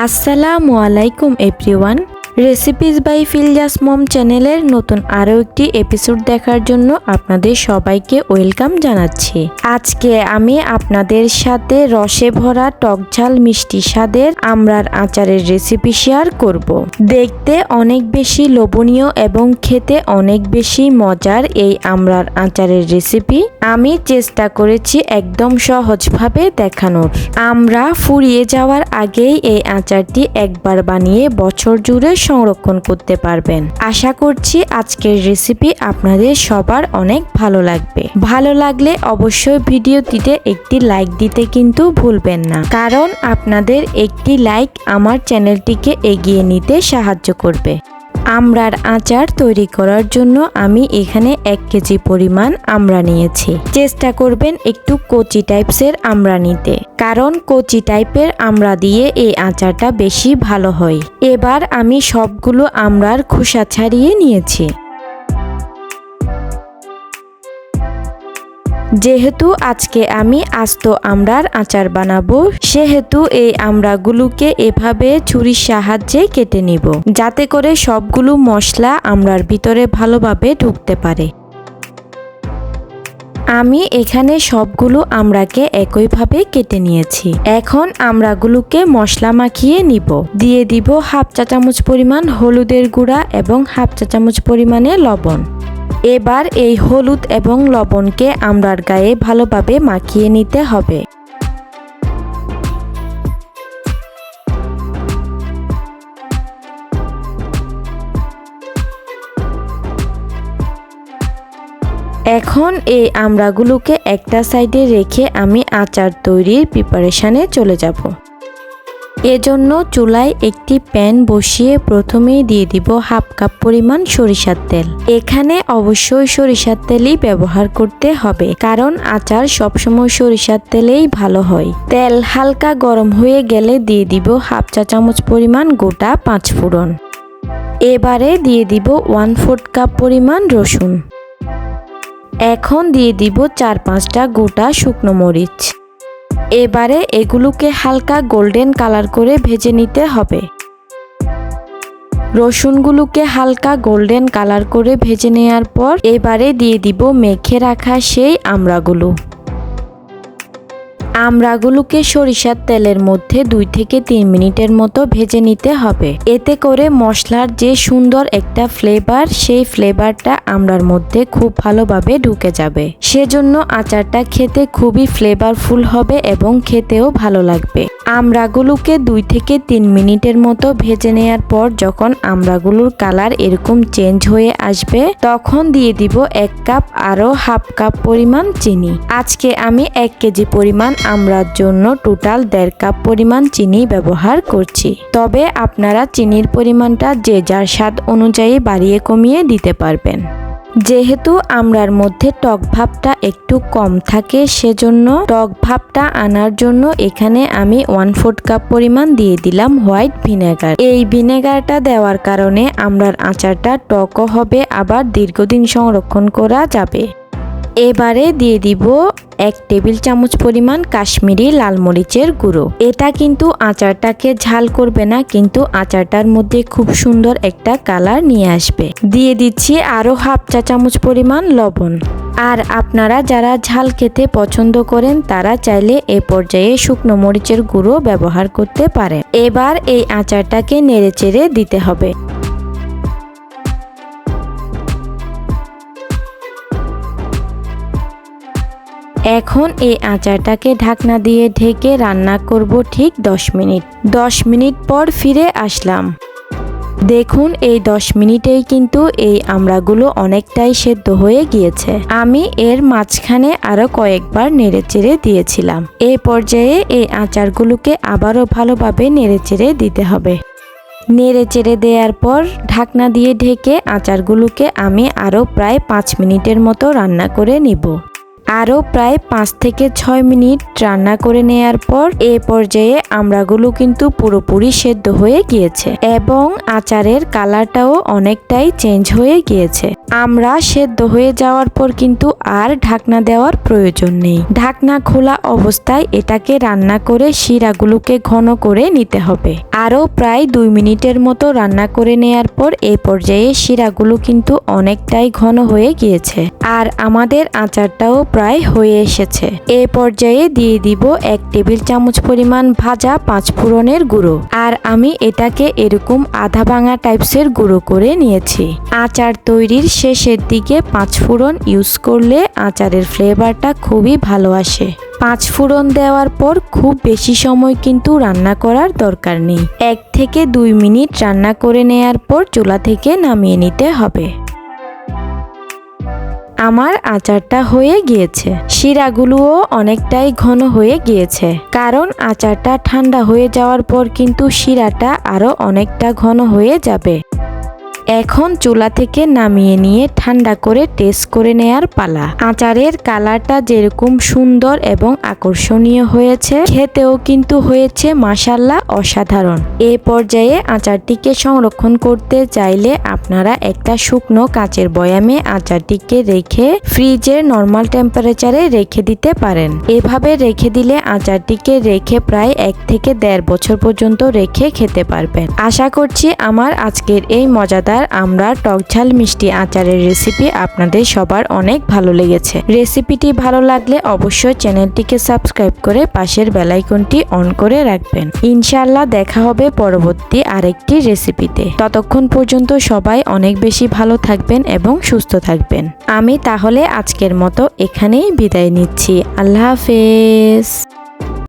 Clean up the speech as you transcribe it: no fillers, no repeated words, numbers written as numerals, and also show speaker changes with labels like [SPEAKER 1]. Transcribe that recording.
[SPEAKER 1] আসসালামু আলাইকুম everyone. Recipes by ফিলজাস মম চ্যানেলের নতুন আরও একটি এপিসোড দেখার জন্য আপনাদের সবাইকে ওয়েলকাম জানাচ্ছি। আজকে আমি আপনাদের সাথে রসে ভরা টকঝাল মিষ্টি স্বাদের আমরার আচারের রেসিপি শেয়ার করব। দেখতে অনেক বেশি লোভনীয় এবং খেতে অনেক বেশি মজার এই আমরার আচারের রেসিপি আমি চেষ্টা করেছি একদম সহজভাবে দেখানোর। আমরা ফুরিয়ে যাওয়ার আগেই এই আচারটি একবার বানিয়ে বছর জুড়ে সংরক্ষণ করতে পারবেন। আশা করছি আজকের রেসিপি আপনাদের সবার অনেক ভালো লাগবে। ভালো লাগলে অবশ্যই ভিডিওটিতে একটি লাইক দিতে কিন্তু ভুলবেন না, কারণ আপনাদের একটি লাইক আমার চ্যানেলটিকে এগিয়ে নিতে সাহায্য করবে। আমড়ার আচার তৈরি করার জন্য আমি এখানে 1 কেজি পরিমাণ আমড়া নিয়েছি। চেষ্টা করবেন একটু কচি টাইপসের আমড়া নিতে, কারণ কচি টাইপের আমড়া দিয়ে এই আচারটা বেশি ভালো হয়। এবার আমি সবগুলো আমড়ার খোসা ছাড়িয়ে নিয়েছি। যেহেতু আজকে আমি আস্ত আমড়ার আচার বানাবো, সেহেতু এই আমড়াগুলোকে এভাবে ছুরির সাহায্যে কেটে নিব, যাতে করে সবগুলো মশলা আমড়ার ভিতরে ভালোভাবে ঢুকতে পারে। আমি এখানে সবগুলো আমড়াকে একইভাবে কেটে নিয়েছি। এখন আমড়াগুলোকে মশলা মাখিয়ে নিব। দিয়ে দিব 1/2 চা চামচ পরিমাণ হলুদের গুঁড়া এবং 1/2 চা চামচ পরিমাণে লবণ। এবার এই হলুদ এবং লবণকে আমড়ার গায়ে ভালোভাবে মাখিয়ে নিতে হবে। এখন এই আমড়াগুলোকে একটা সাইডে রেখে আমি আচার তৈরির প্রিপারেশনে চলে যাব। এজন্য চুলায় একটি প্যান বসিয়ে প্রথমেই দিয়ে দিব 1/2 কাপ পরিমাণ সরিষার তেল। এখানে অবশ্যই সরিষার তেলই ব্যবহার করতে হবে, কারণ আচার সবসময় সরিষার তেলেই ভালো হয়। তেল হালকা গরম হয়ে গেলে দিয়ে দিব 1/2 চা চামচ পরিমাণ গোটা 5 ফোড়ন। এবারে দিয়ে দিব 1/4 কাপ পরিমাণ রসুন। এখন দিয়ে দিব 4-5টা গোটা শুকনো মরিচ। এবারে এগুলোকে হালকা গোল্ডেন কালার করে ভেজে নিতে হবে। রসুনগুলোকে হালকা গোল্ডেন কালার করে ভেজে নেওয়ার পর এবারে দিয়ে দিব মেখে রাখা সেই আমড়াগুলো। আমড়াগুলোকে সরিষার তেলের মধ্যে 2 থেকে 3 মিনিটের মতো ভেজে নিতে হবে। এতে করে মশলার যে সুন্দর একটা ফ্লেভার, সেই ফ্লেভারটা আমড়ার মধ্যে খুব ভালোভাবে ঢুকে যাবে। সেজন্য আচারটা খেতে খুবই ফ্লেভারফুল হবে এবং খেতেও ভালো লাগবে। আমড়াগুলোকে 2 থেকে 3 মিনিটের মতো ভেজে নেওয়ার পর যখন আমড়াগুলোর কালার এরকম চেঞ্জ হয়ে আসবে, তখন দিয়ে দিব 1 কাপ আরও 1/2 কাপ পরিমাণ চিনি। আজকে আমি 1 কেজি পরিমাণ আমড়ার জন্য টোটাল 1.5 কাপ পরিমাণ চিনি ব্যবহার করছি। তবে আপনারা চিনির পরিমাণটা যে যার স্বাদ অনুযায়ী বাড়িয়ে কমিয়ে দিতে পারবেন। যেহেতু আমড়ার মধ্যে টক ভাবটা একটু কম থাকে, সেজন্য টক ভাবটা আনার জন্য এখানে আমি 1/4 কাপ পরিমাণ দিয়ে দিলাম হোয়াইট ভিনেগার। এই ভিনেগারটা দেওয়ার কারণে আমড়ার আচারটা টকও হবে, আবার দীর্ঘদিন সংরক্ষণ করা যাবে। এবারে দিয়ে দিব 1 টেবিল চামচ পরিমাণ কাশ্মীরি লাল মরিচের গুঁড়ো। এটা কিন্তু আচারটাকে ঝাল করবে না, কিন্তু আচারটার মধ্যে খুব সুন্দর একটা কালার নিয়ে আসবে। দিয়ে দিচ্ছি আরও 1/2 চা চামচ পরিমাণ লবণ। আর আপনারা যারা ঝাল খেতে পছন্দ করেন তারা চাইলে এ পর্যায়ে শুকনো মরিচের গুঁড়ো ব্যবহার করতে পারেন। এবার এই আচারটাকে নেড়েচেড়ে দিতে হবে। এখন এই আচারটাকে ঢাকনা দিয়ে ঢেকে রান্না করব ঠিক 10 মিনিট। 10 মিনিট পর ফিরে আসলাম। দেখুন এই 10 মিনিটেই কিন্তু এই আমড়াগুলো অনেকটাই সেদ্ধ হয়ে গিয়েছে। আমি এর মাঝখানে আরও কয়েকবার নেড়েচেড়ে দিয়েছিলাম। এই পর্যায়ে এই আচারগুলোকে আবারও ভালোভাবে নেড়েচেড়ে দিতে হবে। নেড়েচেড়ে দেওয়ার পর ঢাকনা দিয়ে ঢেকে আচারগুলোকে আমি আরও প্রায় 5 মিনিটের মতো রান্না করে নিব। আরও প্রায় 5 থেকে 6 মিনিট রান্না করে নেয়ার পর এ পর্যায়ে আমড়াগুলো কিন্তু পুরোপুরি সেদ্ধ হয়ে গিয়েছে এবং আচারের কালারটাও অনেকটাই চেঞ্জ হয়ে গিয়েছে। আমড়া সেদ্ধ হয়ে যাওয়ার পর কিন্তু আর ঢাকনা দেওয়ার প্রয়োজন নেই। ঢাকনা খোলা অবস্থায় এটাকে রান্না করে শিরাগুলোকে ঘন করে নিতে হবে। আরও প্রায় 2 মিনিটের মতো রান্না করে নেয়ার পর এই পর্যায়ে শিরাগুলো কিন্তু অনেকটাই ঘন হয়ে গিয়েছে আর আমাদের আচারটাও প্রায় হয়ে এসেছে। এই পর্যায়ে দিয়ে দিব 1 টেবিল চামচ পরিমাণ ভাজা 5 ফোড়নের গুঁড়ো আর আমি এটাকে এরকম আধা ভাঙা টাইপসের গুঁড়ো করে নিয়েছি। আচার তৈরির শেষের দিকে 5 ফোড়ন ইউজ করলে আচারের ফ্লেভারটা খুবই ভালো আসে। 5 ফোড়ন দেওয়ার পর খুব বেশি সময় কিন্তু রান্না করার দরকার নেই। 1 থেকে 2 মিনিট রান্না করে নেয়ার পর চুলা থেকে নামিয়ে নিতে হবে। আমার আচারটা হয়ে গিয়েছে। শিরাগুলোও অনেকটাই ঘন হয়ে গিয়েছে কারণ আচারটা ঠান্ডা হয়ে যাওয়ার পর কিন্তু শিরাটা আরো অনেকটা ঘন হয়ে যাবে। এখন চুলা থেকে নামিয়ে নিয়ে ঠান্ডা করে টেস্ট করে নেয়ার পালা। আচারের কালারটা যেরকম সুন্দর এবং আকর্ষণীয় হয়েছে, খেতেও কিন্তু হয়েছে মাশাআল্লাহ অসাধারণ। এই পর্যায়ে আচারটিকে সংরক্ষণ করতে চাইলে আপনারা একটা শুকনো কাচের বয়ামে আচারটিকে রেখে ফ্রিজের নর্মাল টেম্পারেচারে রেখে দিতে পারেন। এভাবে রেখে দিলে আচারটিকে রেখে প্রায় 1 থেকে 1.5 বছর পর্যন্ত রেখে খেতে পারবেন। আশা করছি আমার আজকের এই মজাদার আমরা টক ঝাল মিষ্টি আচারের রেসিপি আপনাদের সবার অনেক ভালো লেগেছে। রেসিপিটি ভালো লাগলে অবশ্যই চ্যানেলটিকে সাবস্ক্রাইব করে পাশের বেল আইকনটি অন করে রাখবেন। ইনশাআল্লাহ দেখা হবে পরবর্তী আরেকটি রেসিপিতে। ততক্ষণ পর্যন্ত সবাই অনেক বেশি ভালো থাকবেন এবং সুস্থ থাকবেন। আমি তাহলে আজকের মতো এখানেই বিদায় নিচ্ছি। আল্লাহ হাফেজ।